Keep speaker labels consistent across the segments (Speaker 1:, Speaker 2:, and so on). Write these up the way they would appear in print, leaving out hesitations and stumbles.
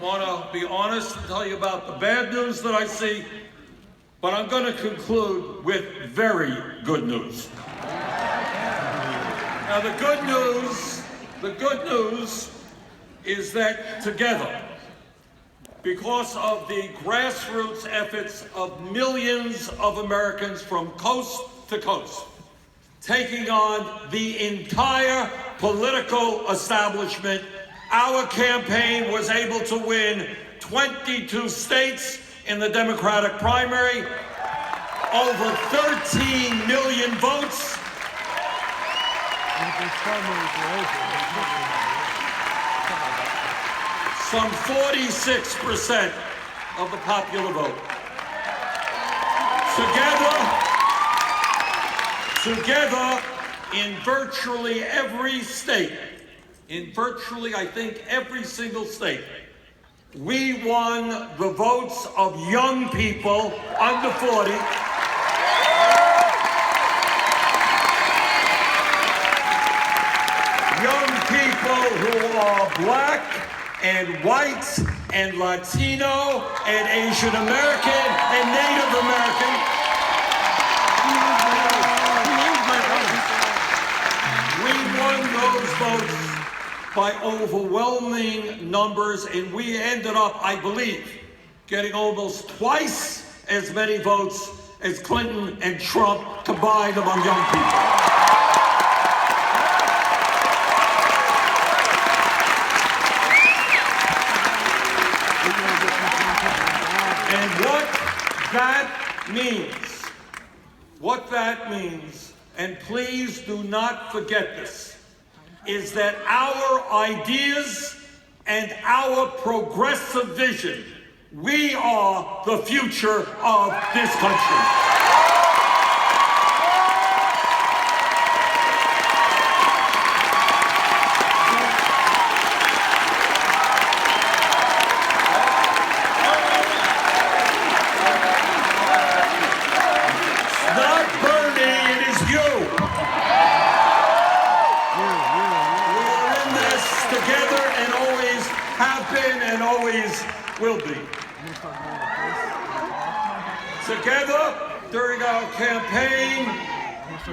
Speaker 1: want to be honest and tell you about the bad news that I see, but I'm going to conclude with very good news. Now, the good news is that together, because of the grassroots efforts of millions of Americans from coast to coast, taking on the entire political establishment, our campaign was able to win 22 states in the Democratic primary, over 13 million votes. Some 46% of the popular vote. Together, in virtually every state, I think every single state, we won the votes of young people under 40. Young people who are black and white and Latino and Asian American and Native American. We won those votes by overwhelming numbers, and we ended up, I believe, getting almost twice as many votes as Clinton and Trump combined among young people. And what that means, and please do not forget this, is that our ideas and our progressive vision, we are the future of this country. Will be. Together, during our campaign,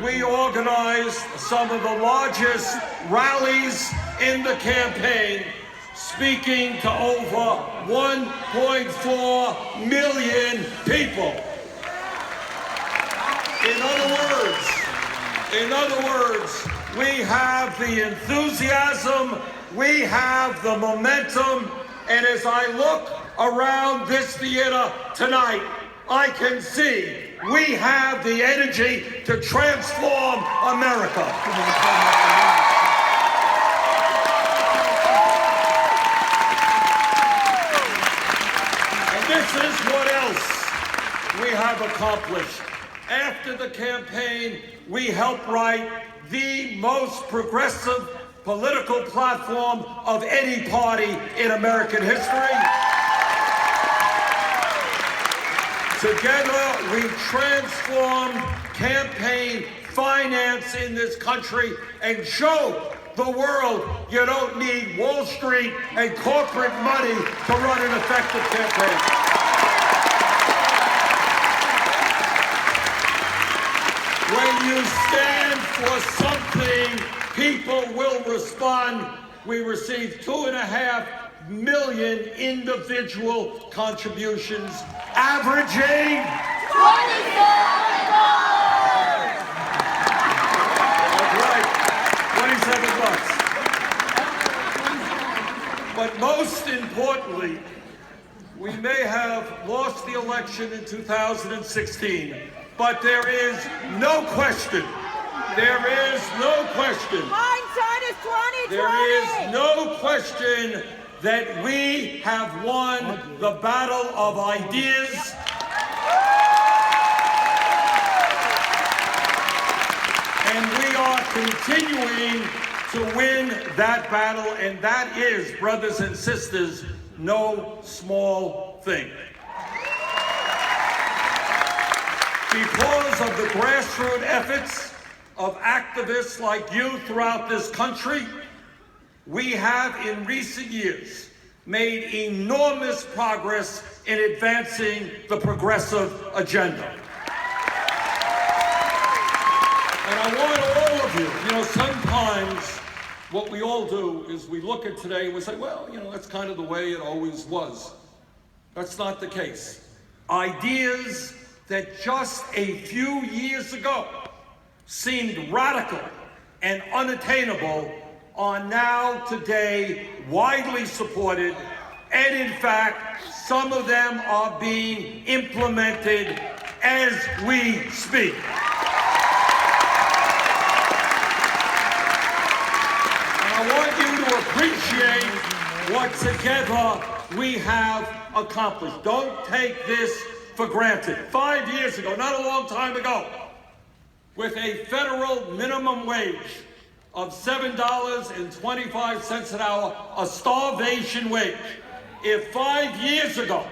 Speaker 1: we organized some of the largest rallies in the campaign, speaking to over 1.4 million people. In other words, we have the enthusiasm, we have the momentum, and as I look around this theater tonight, I can see we have the energy to transform America. And this is what else we have accomplished. After the campaign, we helped write the most progressive political platform of any party in American history. Together, we transformed campaign finance in this country and showed the world you don't need Wall Street and corporate money to run an effective campaign. When you stand for something, people will respond. We received 2.5 million individual contributions, averaging $27. That's right, $27. But most importantly, we may have lost the election in 2016, but there is no question. There is no question.
Speaker 2: Hindsight is 2020.
Speaker 1: There is no question that we have won the battle of ideas. And we are continuing to win that battle, and that is, brothers and sisters, no small thing. Because of the grassroots efforts of activists like you throughout this country, we have in recent years made enormous progress in advancing the progressive agenda. And I want all of you, sometimes what we all do is we look at today and we say, well, that's kind of the way it always was. That's not the case. Ideas that just a few years ago seemed radical and unattainable are now today widely supported, and in fact, some of them are being implemented as we speak. And I want you to appreciate what together we have accomplished. Don't take this for granted. 5 years ago, not a long time ago, with a federal minimum wage of $7.25 an hour, a starvation wage. If 5 years ago,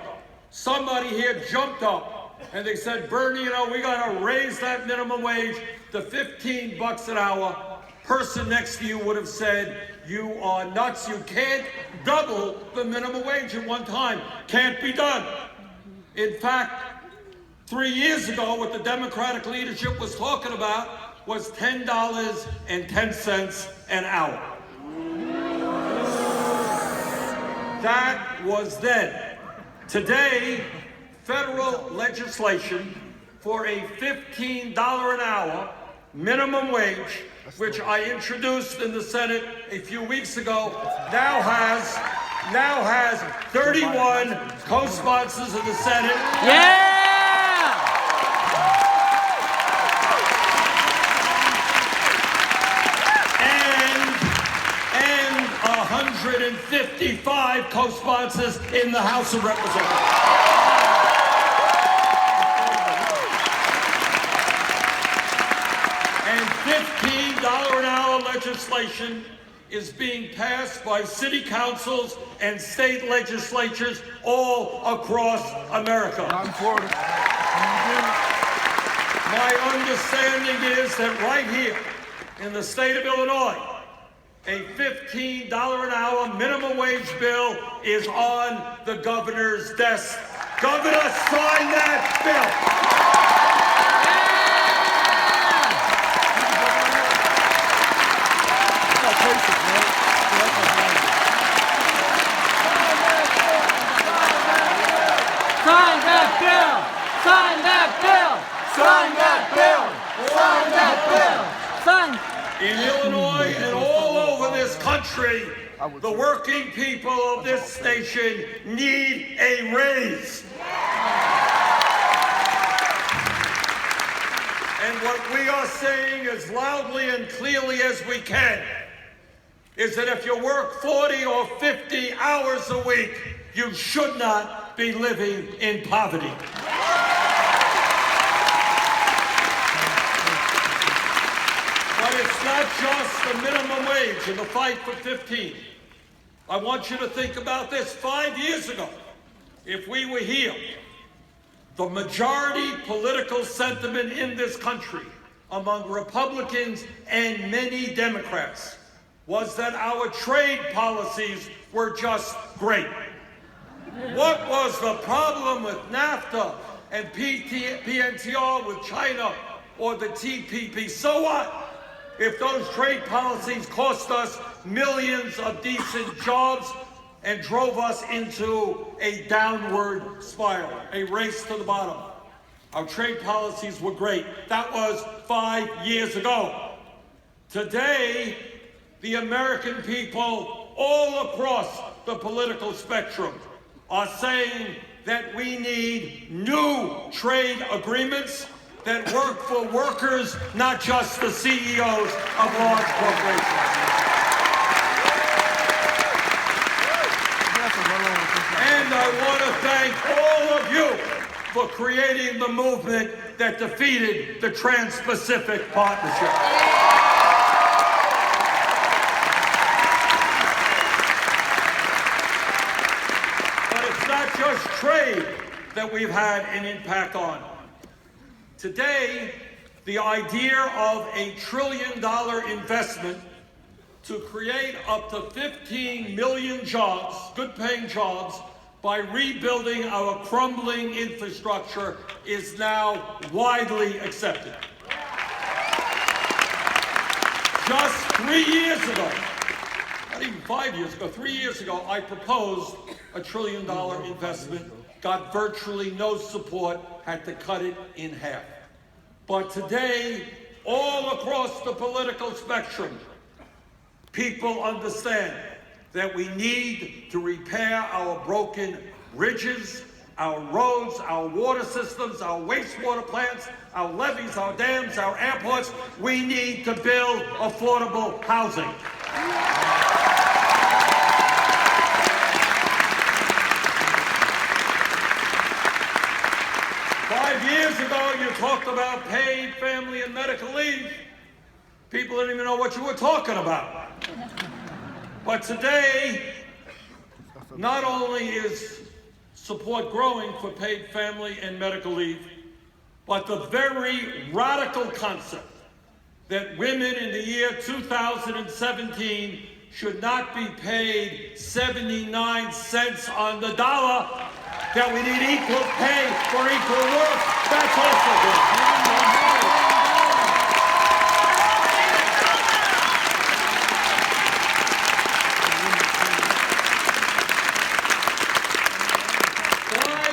Speaker 1: somebody here jumped up and they said, Bernie, we gotta raise that minimum wage to $15 an hour, person next to you would have said, you are nuts, you can't double the minimum wage at one time. Can't be done. In fact, 3 years ago, what the Democratic leadership was talking about was $10.10 an hour. That was then. Today, federal legislation for a $15 an hour minimum wage, which I introduced in the Senate a few weeks ago, now has 31 co-sponsors in the Senate.
Speaker 3: Yeah!
Speaker 1: And 155 co-sponsors in the House of Representatives. And $15 an hour legislation is being passed by city councils and state legislatures all across America. My understanding is that right here in the state of Illinois, a $15 an hour minimum wage bill is on the governor's desk. Governor, sign that bill.
Speaker 3: Sign that bill! Sign that bill! Sign that bill! Sign that bill! Sign!
Speaker 1: In Illinois and all over this country, the working people of this nation need a raise. And what we are saying as loudly and clearly as we can is that if you work 40 or 50 hours a week, you should not be living in poverty. But it's not just the minimum wage and the fight for 15. I want you to think about this. 5 years ago, if we were here, the majority political sentiment in this country among Republicans and many Democrats was that our trade policies were just great. What was the problem with NAFTA and PNTR with China or the TPP? So what? If those trade policies cost us millions of decent jobs and drove us into a downward spiral, a race to the bottom. Our trade policies were great. That was 5 years ago. Today, the American people all across the political spectrum are saying that we need new trade agreements that work for workers, not just the CEOs of large corporations. And I want to thank all of you for creating the movement that defeated the Trans-Pacific Partnership. But it's not just trade that we've had an impact on. Today, the idea of $1 trillion investment to create up to 15 million jobs, good-paying jobs, by rebuilding our crumbling infrastructure is now widely accepted. Just 3 years ago, not even 5 years ago, 3 years ago, I proposed a $1 trillion investment, got virtually no support, had to cut it in half. But today, all across the political spectrum, people understand that we need to repair our broken bridges, our roads, our water systems, our wastewater plants, our levees, our dams, our airports. We need to build affordable housing. 5 years ago, you talked about paid family and medical leave. People didn't even know what you were talking about. But today, not only is support growing for paid family and medical leave, but the very radical concept that women in the year 2017 should not be paid 79 cents on the dollar, that we need equal pay for equal work, that's also good.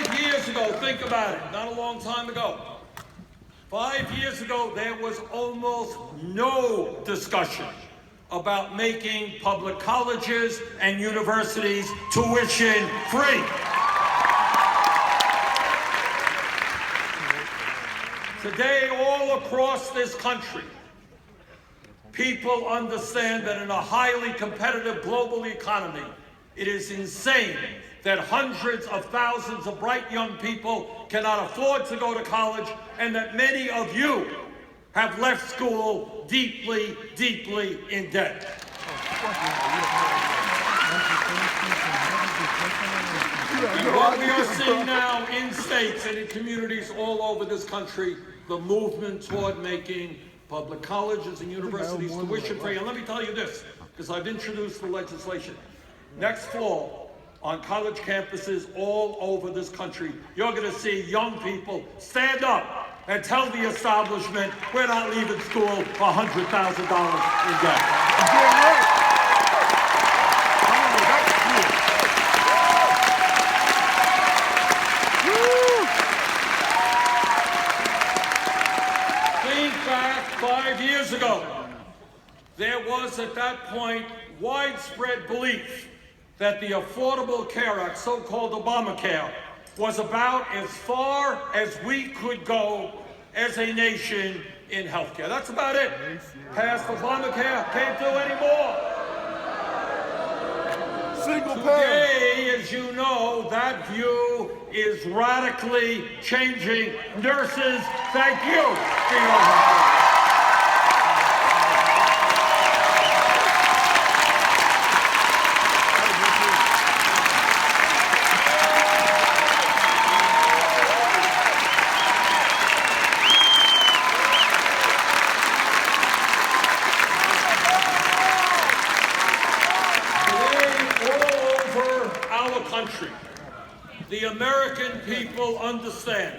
Speaker 1: 5 years ago, think about it, not a long time ago. 5 years ago, there was almost no discussion about making public colleges and universities tuition free. Today, all across this country, people understand that in a highly competitive global economy, it is insane that hundreds of thousands of bright young people cannot afford to go to college, and that many of you have left school deeply, deeply in debt. And what we are seeing now in states and in communities all over this country, the movement toward making public colleges and universities tuition free. And let me tell you this, because I've introduced the legislation. Next fall, on college campuses all over this country, you're going to see young people stand up and tell the establishment, we're not leaving school for $100,000 in debt. Think back 5 years ago. There was at that point widespread belief that the Affordable Care Act, so-called Obamacare, was about as far as we could go as a nation in healthcare. That's about it. Passed Obamacare, can't do any more. Today, as you know, that view is radically changing. Nurses, thank you for your help. Country, the American people understand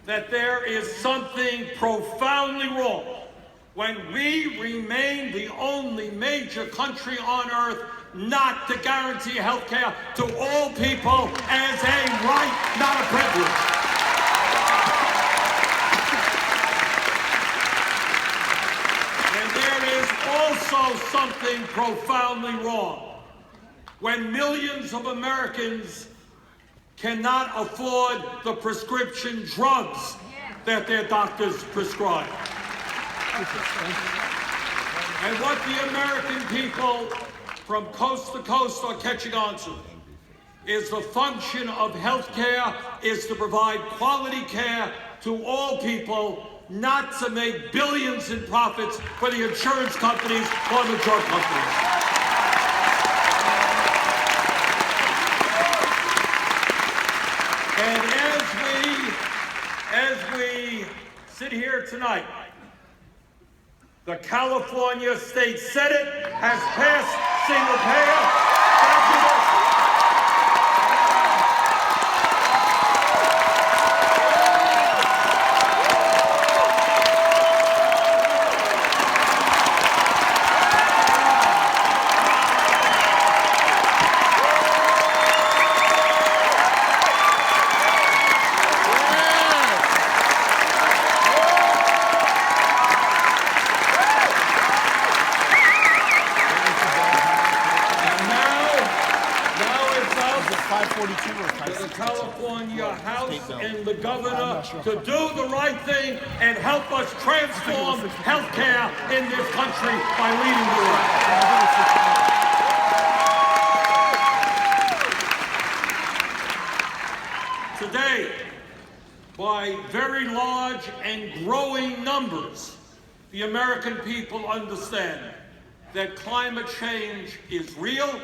Speaker 1: that there is something profoundly wrong when we remain the only major country on earth not to guarantee health care to all people as a right, not a privilege. And there is also something profoundly wrong when millions of Americans cannot afford the prescription drugs that their doctors prescribe. And what the American people from coast to coast are catching on to is the function of health care is to provide quality care to all people, not to make billions in profits for the insurance companies or the drug companies. And as we sit here tonight, The California State Senate has passed single payer. Thank you. The California House and the governor to do the right thing and help us transform healthcare in this country by leading the way. Today, by very large and growing numbers, the American people understand that climate change is real,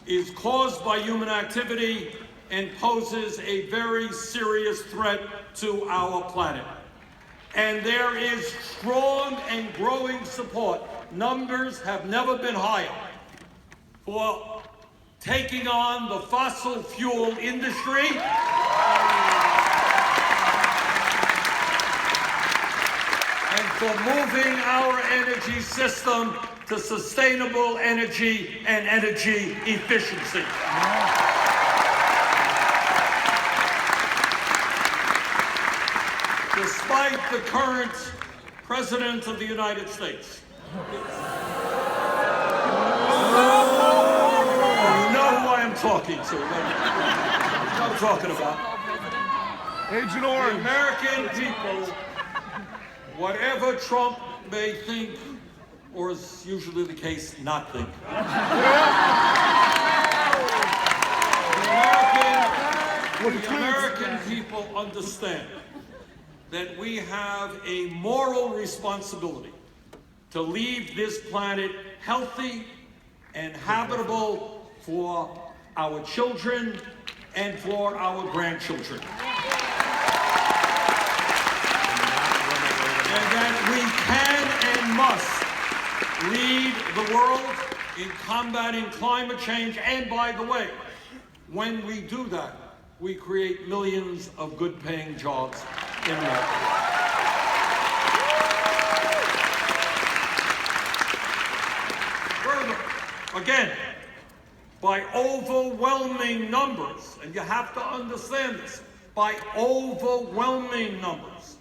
Speaker 1: is caused by human activity, and poses a very serious threat to our planet. And there is strong and growing support. Numbers have never been higher for taking on the fossil fuel industry and for moving our energy system to sustainable energy and energy efficiency. Despite the current President of the United States, you know who I am talking to, what I'm talking about.
Speaker 4: Agent Orange.
Speaker 1: The American people, whatever Trump may think, or is usually the case, not think. The American people understand that we have a moral responsibility to leave this planet healthy and habitable for our children and for our grandchildren. And that we can and must lead the world in combating climate change. And by the way, when we do that, we create millions of good-paying jobs in America. Further, again, by overwhelming numbers, and you have to understand this, by overwhelming numbers,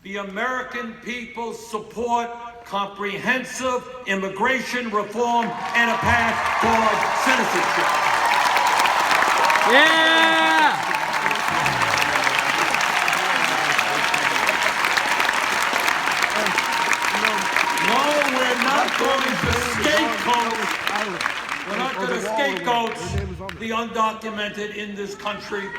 Speaker 1: the American people support comprehensive immigration reform and a path toward citizenship.
Speaker 3: Yeah!
Speaker 1: No, we're not going to scapegoat. We're not going to scapegoat the undocumented in this country.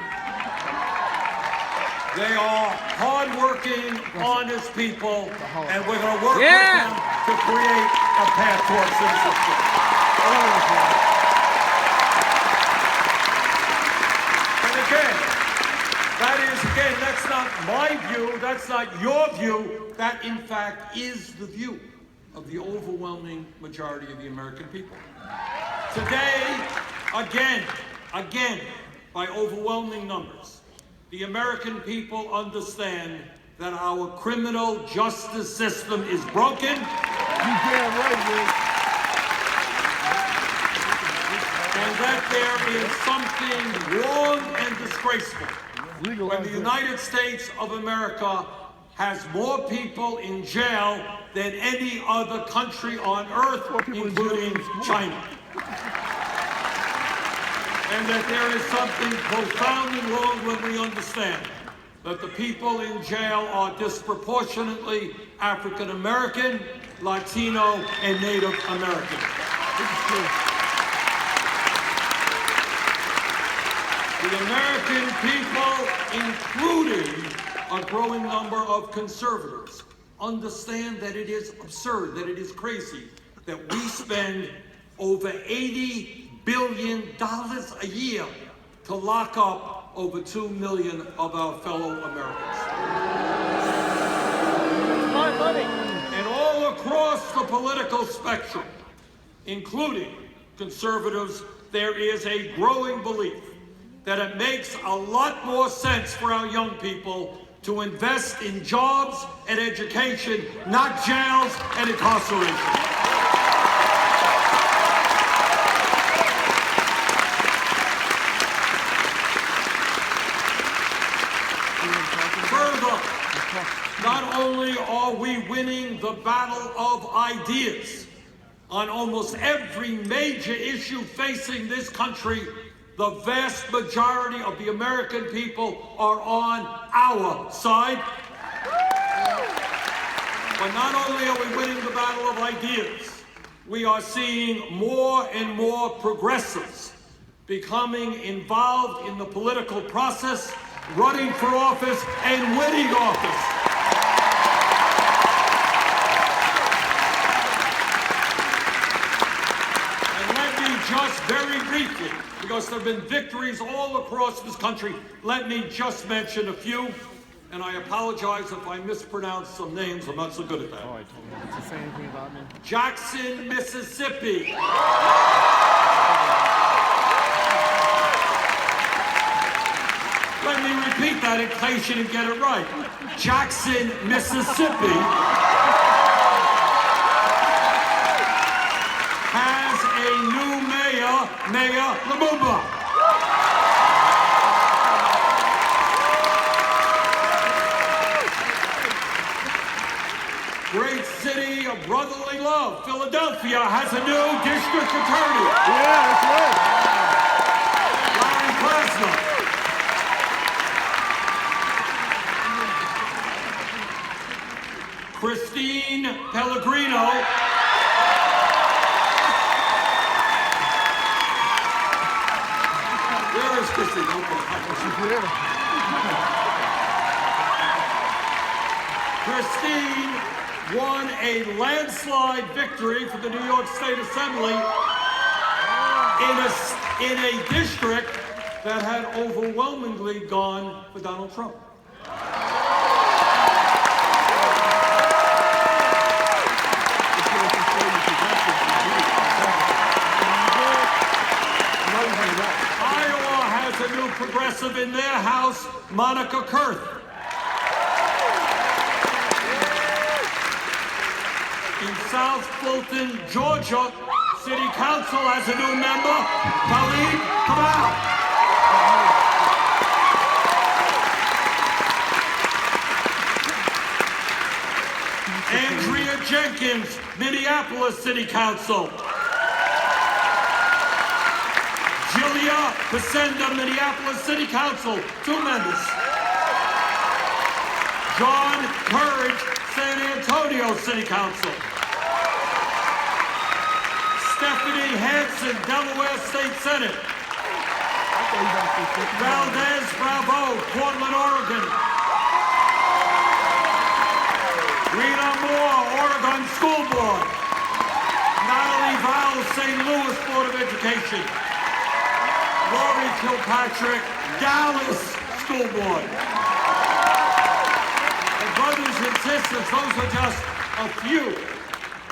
Speaker 1: They are hardworking, honest people, and we're going to work with them to create a path towards citizenship. And again, that's not my view, that's not your view. That, in fact, is the view of the overwhelming majority of the American people. Today, again, by overwhelming numbers, the American people understand that our criminal justice system is broken.
Speaker 4: You damn right, Rick.
Speaker 1: And that there is something wrong and disgraceful when the United States of America has more people in jail than any other country on earth, including China. And that there is something profoundly wrong when we understand that the people in jail are disproportionately African American, Latino, and Native American. This is true. The American people, including a growing number of conservatives, understand that it is absurd, that it is crazy, that we spend over $80 billion a year to lock up over 2 million of our fellow Americans.
Speaker 3: Smart money.
Speaker 1: And all across the political spectrum, including conservatives, there is a growing belief that it makes a lot more sense for our young people to invest in jobs and education, not jails and incarceration. Further, not only are we winning the battle of ideas on almost every major issue facing this country, the vast majority of the American people are on our side. But not only are we winning the battle of ideas, we are seeing more and more progressives becoming involved in the political process, running for office and winning office. Just very briefly, because there have been victories all across this country, let me just mention a few, and I apologize if I mispronounce some names. I'm not so good at that.
Speaker 4: Oh, I told him. Did you say anything about me?
Speaker 1: Jackson, Mississippi. Let me repeat that in case you didn't get it right. Jackson, Mississippi has a new mayor, Mayor Lumumba. Great city of brotherly love, Philadelphia has a new district attorney.
Speaker 4: Yeah, that's right.
Speaker 1: Larry Krasner. Christine Pellegrino Where is Christine? Okay. Christine won a landslide victory for the New York State Assembly in a district that had overwhelmingly gone for Donald Trump. Iowa has a new progressive in their house, Monica Kurth. In South Fulton, Georgia, City Council has a new member, Khalid Kamal. Andrea Jenkins, Minneapolis City Council. Julia Pacenda, Minneapolis City Council, 2 members. John Courage, San Antonio City Council. Stephanie Hansen, Delaware State Senate. Valdez Bravo, Portland, Oregon. Rita Moore, Oregon School Board. Natalie Val, St. Louis Board of Education. Lori Kilpatrick, Dallas School Board. And brothers and sisters, those are just a few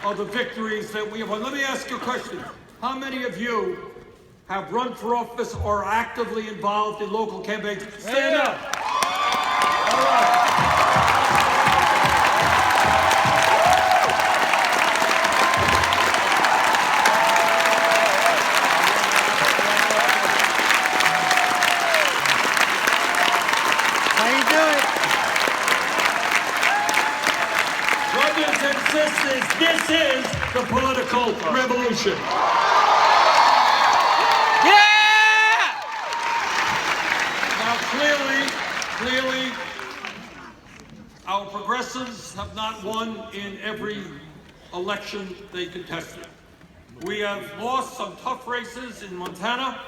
Speaker 1: of the victories that we have won. Let me ask you a question. How many of you have run for office or are actively involved in local campaigns? Stand up. All right. This is the political revolution.
Speaker 3: Yeah!
Speaker 1: Now, clearly, our progressives have not won in every election they contested. We have lost some tough races in Montana,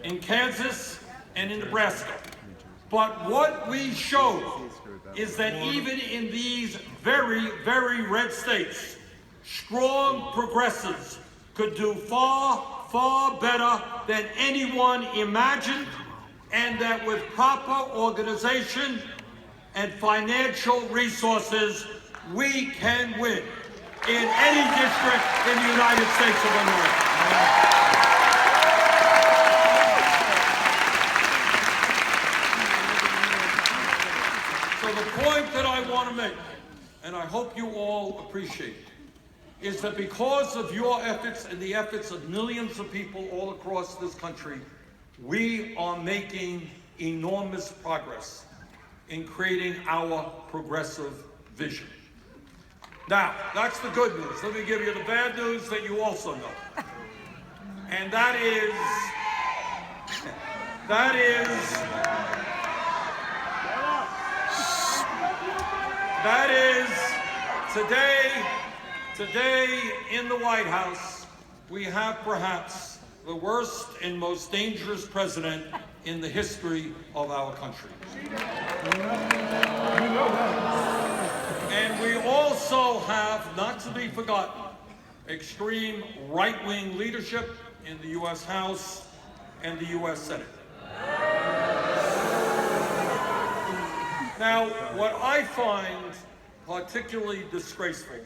Speaker 1: in Kansas, and in Nebraska. But what we showed is that even in these very, very red states, strong progressives could do far, far better than anyone imagined, and that with proper organization and financial resources, we can win. in any district in the United States of America. So the point that I want to make, and I hope you all appreciate, is that because of your efforts and the efforts of millions of people all across this country, we are making enormous progress in creating our progressive vision. Now, that's the good news. Let me give you the bad news that you also know. And that is today in the White House, we have perhaps the worst and most dangerous president in the history of our country. And we also have, not to be forgotten, extreme right-wing leadership in the U.S. House and the U.S. Senate. Now, what I find particularly disgraceful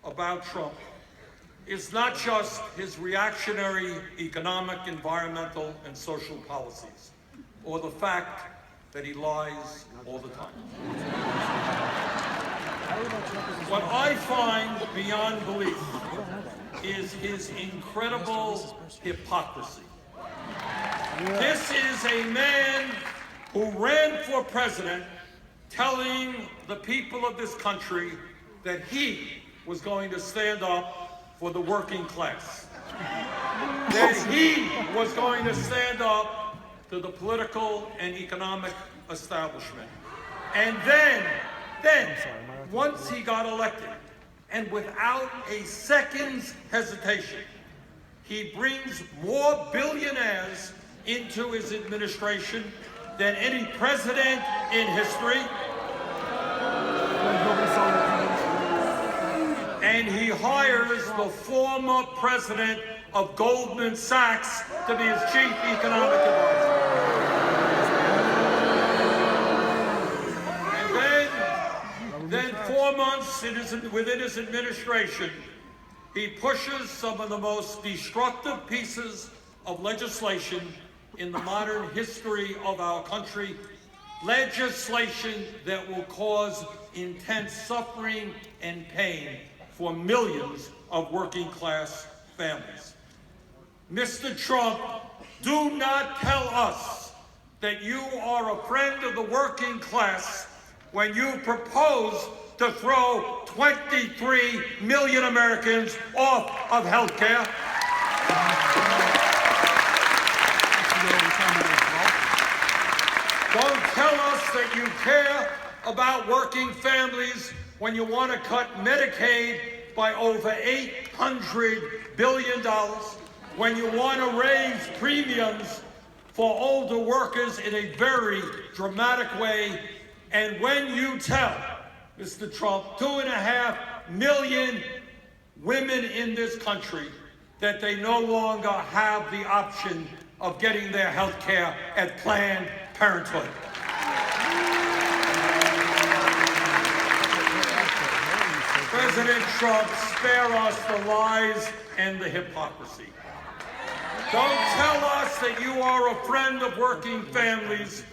Speaker 1: about Trump is not just his reactionary economic, environmental, and social policies, or the fact that he lies all the time. What I find beyond belief is his incredible hypocrisy. This is a man who ran for president telling the people of this country that he was going to stand up for the working class, that he was going to stand up to the political and economic establishment. And then, once he got elected, and without a second's hesitation, he brings more billionaires into his administration than any president in history. And he hires the former president of Goldman Sachs to be his chief economic advisor. And then 4 months within his administration, he pushes some of the most destructive pieces of legislation in the modern history of our country, legislation that will cause intense suffering and pain for millions of working class families. Mr. Trump, do not tell us that you are a friend of the working class when you propose to throw 23 million Americans off of health care. Don't tell us that you care about working families when you want to cut Medicaid by over $800 billion, when you want to raise premiums for older workers in a very dramatic way, and when you tell, Mr. Trump, 2.5 million women in this country that they no longer have the option of getting their health care at Planned Parenthood. President Trump, spare us the lies and the hypocrisy. Don't tell us that you are a friend of working families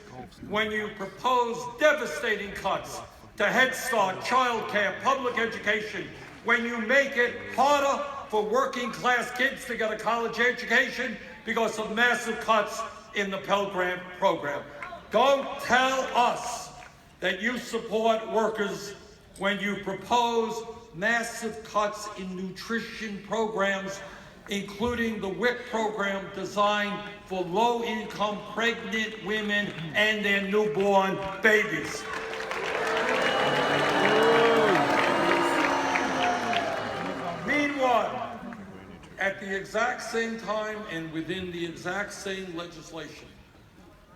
Speaker 1: when you propose devastating cuts to Head Start, child care, public education, when you make it harder for working class kids to get a college education because of massive cuts in the Pell Grant program. Don't tell us that you support workers when you propose massive cuts in nutrition programs, including the WIC program designed for low-income pregnant women and their newborn babies. Meanwhile, at the exact same time and within the exact same legislation,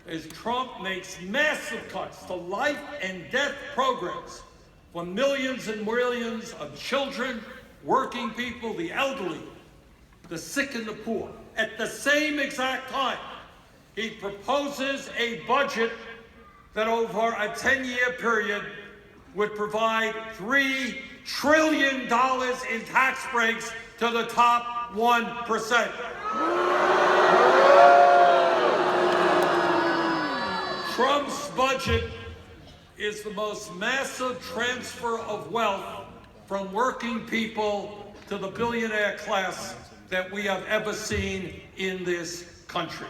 Speaker 1: as Trump makes massive cuts to life and death programs for millions and millions of children, working people, the elderly, the sick and the poor. At the same exact time, he proposes a budget that over a 10-year period would provide $3 trillion in tax breaks to the top 1%. Trump's budget is the most massive transfer of wealth from working people to the billionaire class that we have ever seen in this country.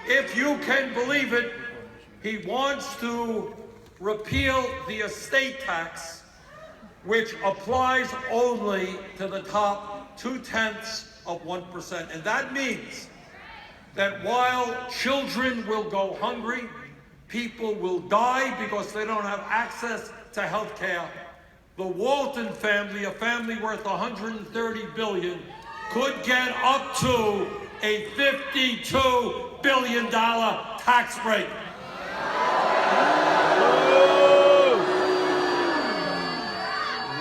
Speaker 1: If you can believe it, he wants to repeal the estate tax, which applies only to the top 0.2%. And that means that while children will go hungry, people will die because they don't have access to health care, the Walton family, a family worth $130 billion, could get up to a $52 billion tax break.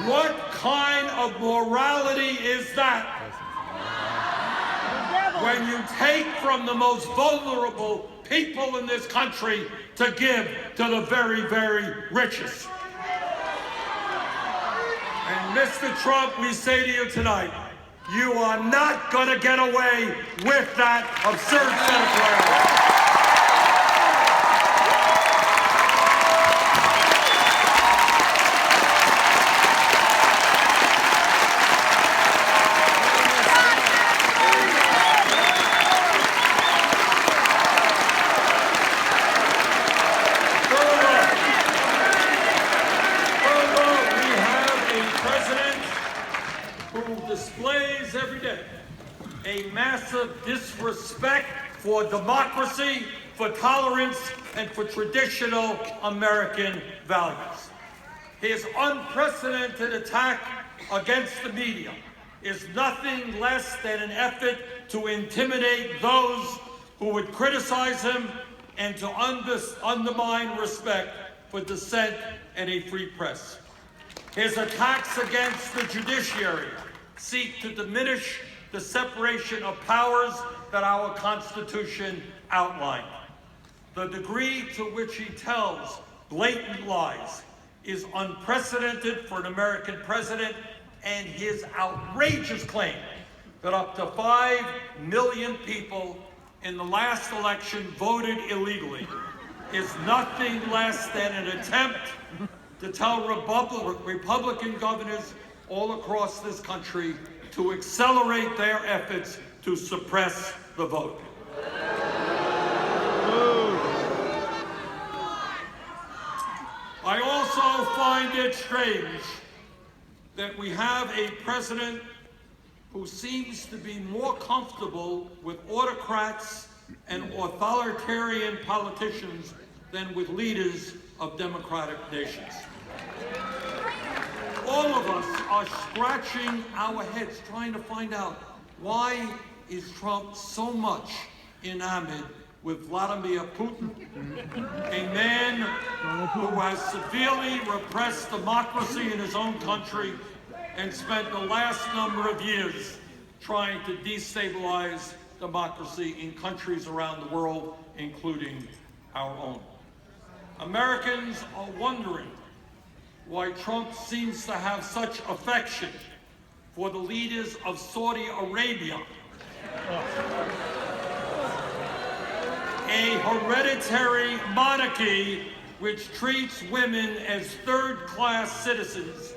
Speaker 1: What kind of morality is that? When you take from the most vulnerable people in this country to give to the very, very richest. And Mr. Trump, we say to you tonight, you are not going to get away with that absurd set of plans. Displays every day a massive disrespect for democracy, for tolerance, and for traditional American values. His unprecedented attack against the media is nothing less than an effort to intimidate those who would criticize him and to undermine respect for dissent and a free press. His attacks against the judiciary seek to diminish the separation of powers that our Constitution outlined. The degree to which he tells blatant lies is unprecedented for an American president, and his outrageous claim that up to 5 million people in the last election voted illegally is nothing less than an attempt to tell Republican governors all across this country to accelerate their efforts to suppress the vote. I also find it strange that we have a president who seems to be more comfortable with autocrats and authoritarian politicians than with leaders of democratic nations. All of us are scratching our heads trying to find out, why is Trump so much enamored with Vladimir Putin, a man who has severely repressed democracy in his own country and spent the last number of years trying to destabilize democracy in countries around the world, including our own. Americans are wondering why Trump seems to have such affection for the leaders of Saudi Arabia, a hereditary monarchy which treats women as third-class citizens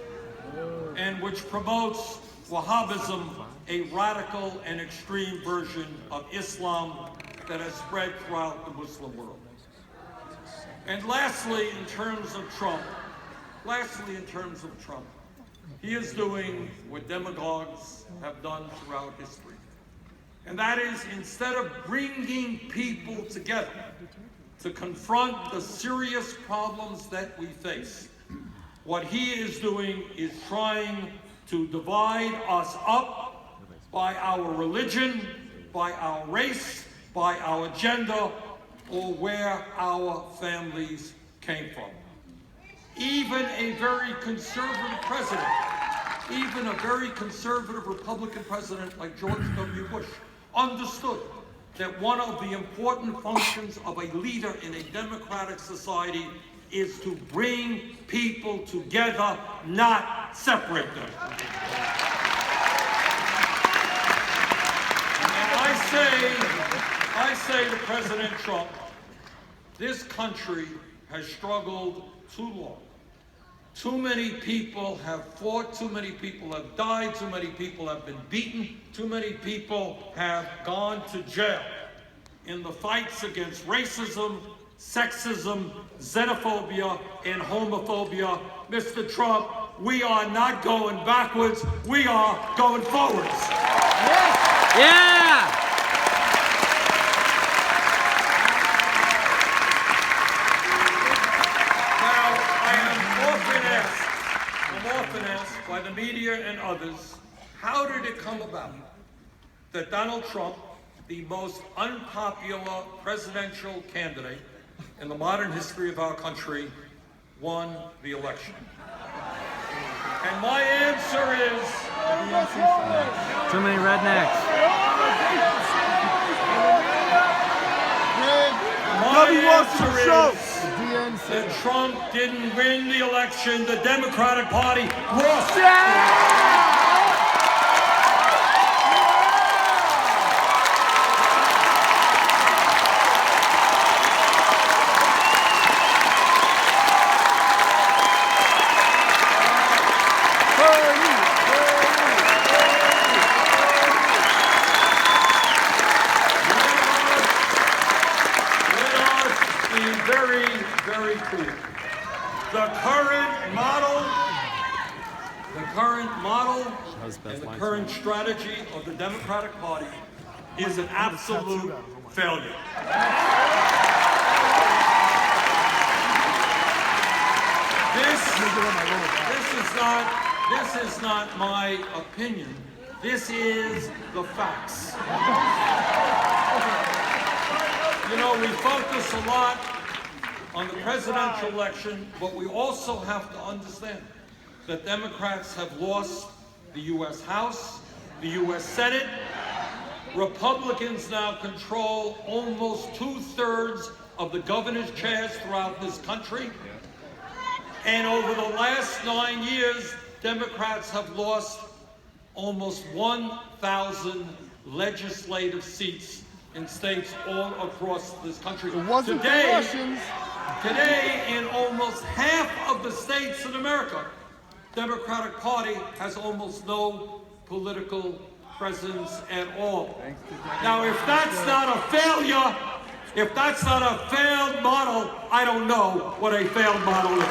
Speaker 1: and which promotes Wahhabism, a radical and extreme version of Islam that has spread throughout the Muslim world. And lastly, in terms of Trump, he is doing what demagogues have done throughout history. And that is, instead of bringing people together to confront the serious problems that we face, what he is doing is trying to divide us up by our religion, by our race, by our gender, or where our families came from. Even a very conservative president, even a very conservative Republican president like George W. Bush, understood that one of the important functions of a leader in a democratic society is to bring people together, not separate them. And I say to President Trump, this country has struggled too long. Too many people have fought, too many people have died, too many people have been beaten, too many people have gone to jail in the fights against racism, sexism, xenophobia, and homophobia. Mr. Trump, we are not going backwards, we are going forwards.
Speaker 3: Yes. Yeah!
Speaker 1: I'm often asked by the media and others, how did it come about that Donald Trump, the most unpopular presidential candidate in the modern history of our country, won the election? And my answer is...
Speaker 3: Too many rednecks.
Speaker 1: My answer is that Trump didn't win the election, the Democratic Party lost. Very clear. The current model and the current strategy of the Democratic Party is an absolute failure. This is not my opinion. This is the facts. You know, we focus a lot on the presidential election, but we also have to understand that Democrats have lost the U.S. House, the U.S. Senate. Republicans now control almost 2/3 of the governor's chairs throughout this country. And over the last 9 years, Democrats have lost almost 1,000 legislative seats in states all across this country.
Speaker 4: It wasn't the Russians.
Speaker 1: Today, in almost half of the states in America, Democratic Party has almost no political presence at all. Now, if that's not a failure, if that's not a failed model, I don't know what a failed model is.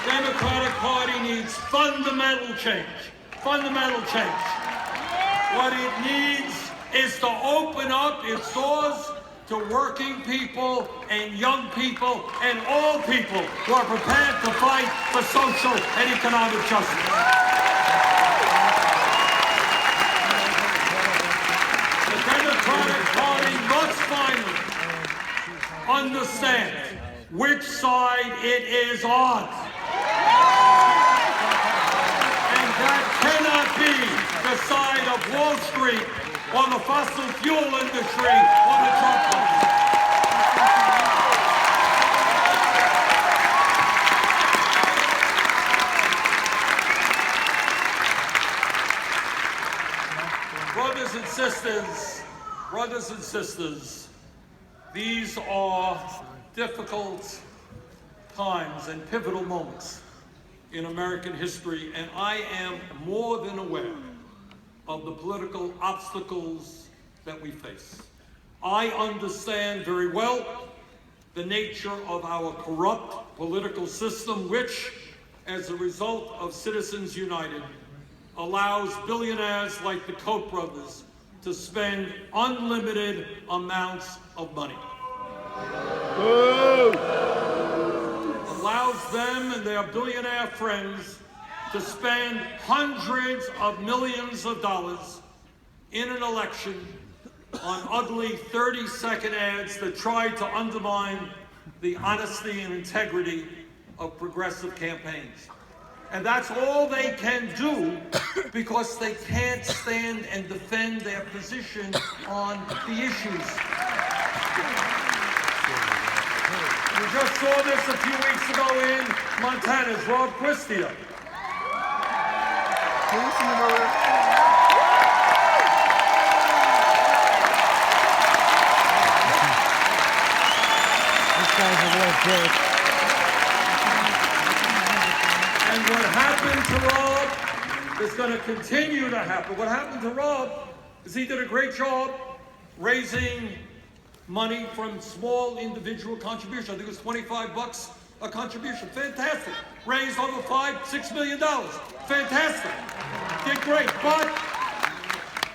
Speaker 1: Democratic Party needs fundamental change. Fundamental change. What it needs is to open up its doors to working people and young people and all people who are prepared to fight for social and economic justice. The Democratic Party must finally understand which side it is on. And that cannot be the side of Wall Street or the fossil fuel industry or the Trump company. Brothers and sisters, these are difficult times and pivotal moments in American history, and I am more than aware of the political obstacles that we face. I understand very well the nature of our corrupt political system, which, as a result of Citizens United, allows billionaires like the Koch brothers to spend unlimited amounts of money. Allows them and their billionaire friends to spend hundreds of millions of dollars in an election on ugly 30-second ads that try to undermine the honesty and integrity of progressive campaigns. And that's all they can do because they can't stand and defend their position on the issues. We just saw this a few weeks ago in Montana's Rob Christia.
Speaker 4: This guy's a real jerk.
Speaker 1: And what happened to Rob is going to continue to happen. What happened to Rob is he did a great job raising money from small individual contributions. I think it was $25 a contribution. Fantastic. Raised over $5-6 million. Fantastic. Did great.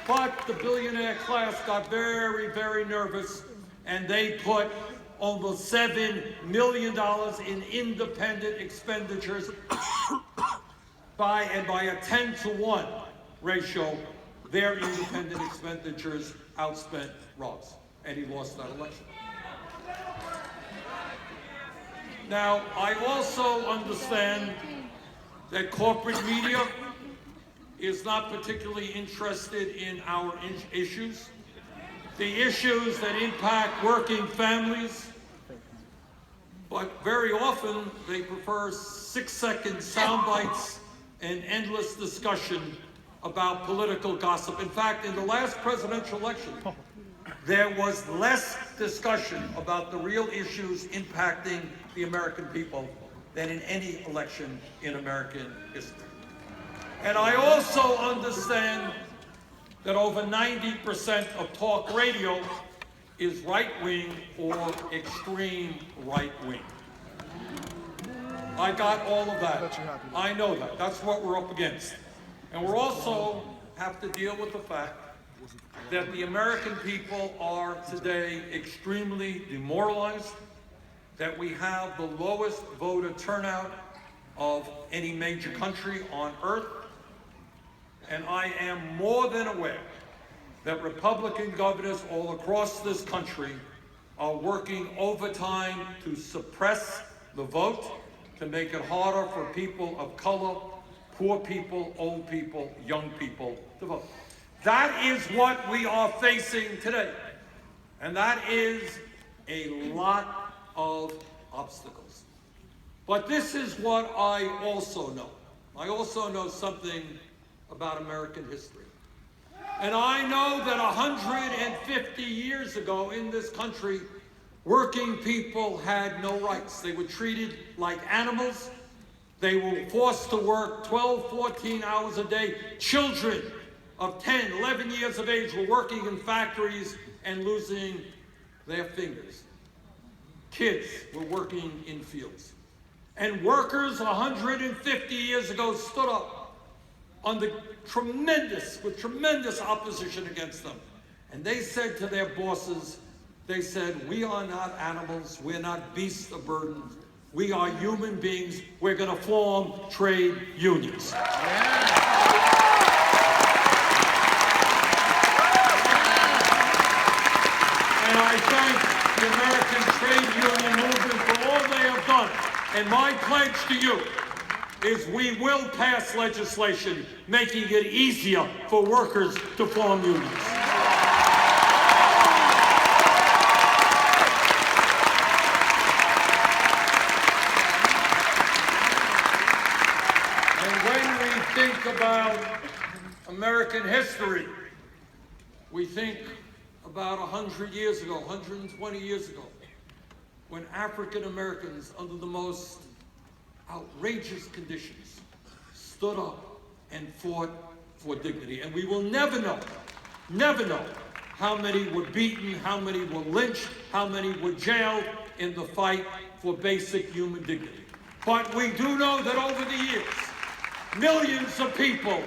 Speaker 1: But the billionaire class got very, very nervous, and they put almost $7 million in independent expenditures by a 10-to-1 ratio, their independent expenditures outspent Rob's, and he lost that election. Now, I also understand that corporate media is not particularly interested in our issues. The issues that impact working families, but very often they prefer 6-second sound bites and endless discussion about political gossip. In fact, in the last presidential election, there was less discussion about the real issues impacting the American people than in any election in American history. And I also understand that over 90% of talk radio is right-wing or extreme right-wing. I got all of that. I know that. That's what we're up against. And we're also have to deal with the fact that the American people are today extremely demoralized, that we have the lowest voter turnout of any major country on earth. And I am more than aware that Republican governors all across this country are working overtime to suppress the vote, to make it harder for people of color, poor people, old people, young people to vote. That is what we are facing today. And that is a lot of obstacles. But this is what I also know. I also know something about American history. And I know that 150 years ago in this country, working people had no rights. They were treated like animals. They were forced to work 12, 14 hours a day. Children of 10, 11 years of age were working in factories and losing their fingers. Kids were working in fields. And workers 150 years ago stood up with tremendous opposition against them. And they said to their bosses, they said, we are not animals, we're not beasts of burden, we are human beings, we're gonna form trade unions. And I thank the American trade union movement for all they have done. And my pledge to you is we will pass legislation making it easier for workers to form unions. And when we think about American history, we think about 100 years ago, 120 years ago, when African Americans, under the most outrageous conditions, stood up and fought for dignity. And we will never know how many were beaten, how many were lynched, how many were jailed in the fight for basic human dignity. But we do know that over the years, millions of people,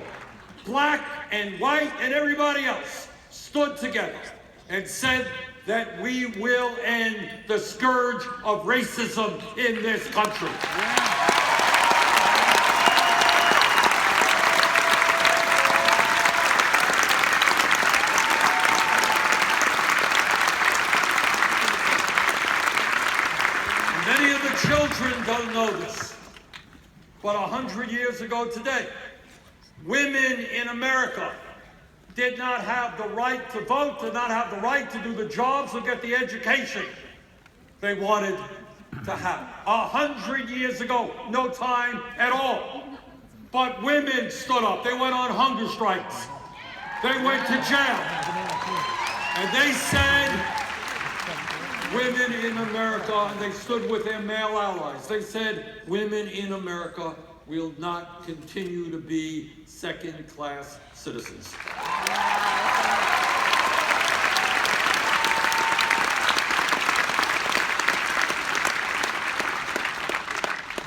Speaker 1: black and white and everybody else, stood together and said that we will end the scourge of racism in this country. Many of the children don't know this, But 100 years ago today, women in America did not have the right to vote, did not have the right to do the jobs or get the education they wanted to have. 100 years ago, no time at all. But women stood up. They went on hunger strikes. They went to jail. And they said, women in America, and they stood with their male allies. They said, women in America will not continue to be second-class citizens.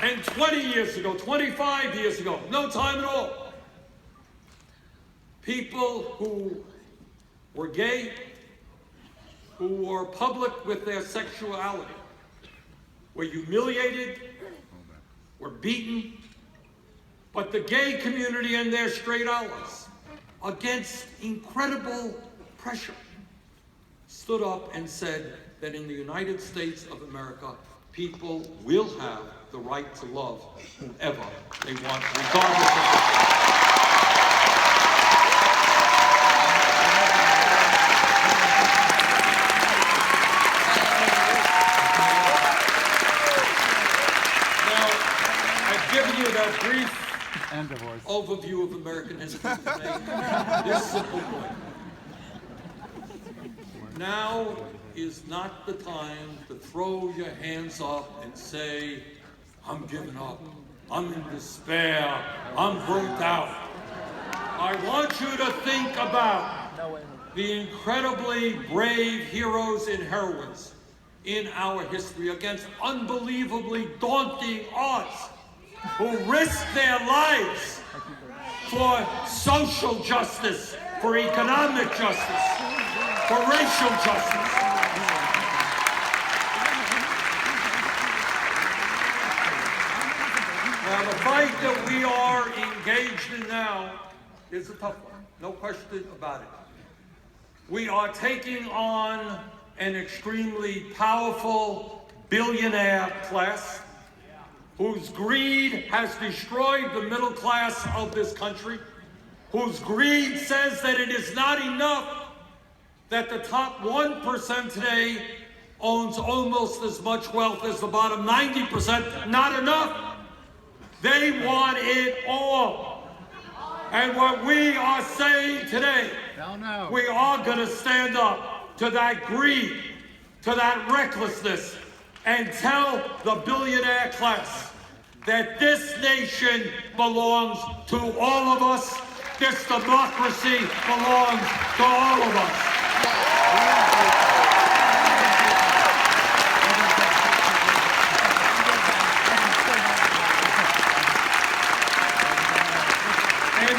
Speaker 1: And 20 years ago, 25 years ago, no time at all, people who were gay, who were public with their sexuality, were humiliated, were beaten, but the gay community and their straight allies, against incredible pressure, stood up and said that in the United States of America, people will have the right to love whoever they want, regardless of Now, I've given you that brief overview of American history to make this simple point. Now is not the time to throw your hands up and say, I'm giving up, I'm in despair, I'm burnt out. I want you to think about the incredibly brave heroes and heroines in our history against unbelievably daunting odds, who risked their lives for social justice, for economic justice, for racial justice. Now, the fight that we are engaged in now is a tough one, no question about it. We are taking on an extremely powerful billionaire class whose greed has destroyed the middle class of this country, whose greed says that it is not enough that the top 1% today owns almost as much wealth as the bottom 90%. Not enough. They want it all. And what we are saying today, we are going to stand up to that greed, to that recklessness, and tell the billionaire class that this nation belongs to all of us. This democracy belongs to all of us. And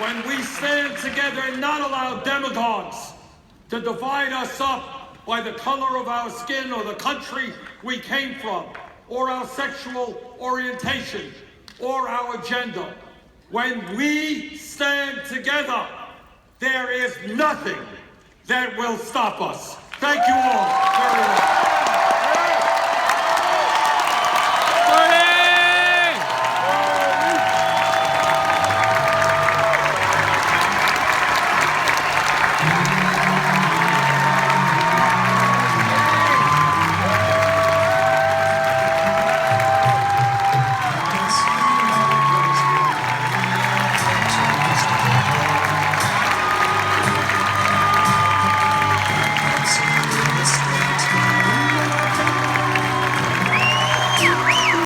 Speaker 1: when we stand together and not allow demagogues to divide us up by the color of our skin or the country we came from, or our sexual orientation, or our gender, when we stand together, there is nothing that will stop us. Thank you all very much.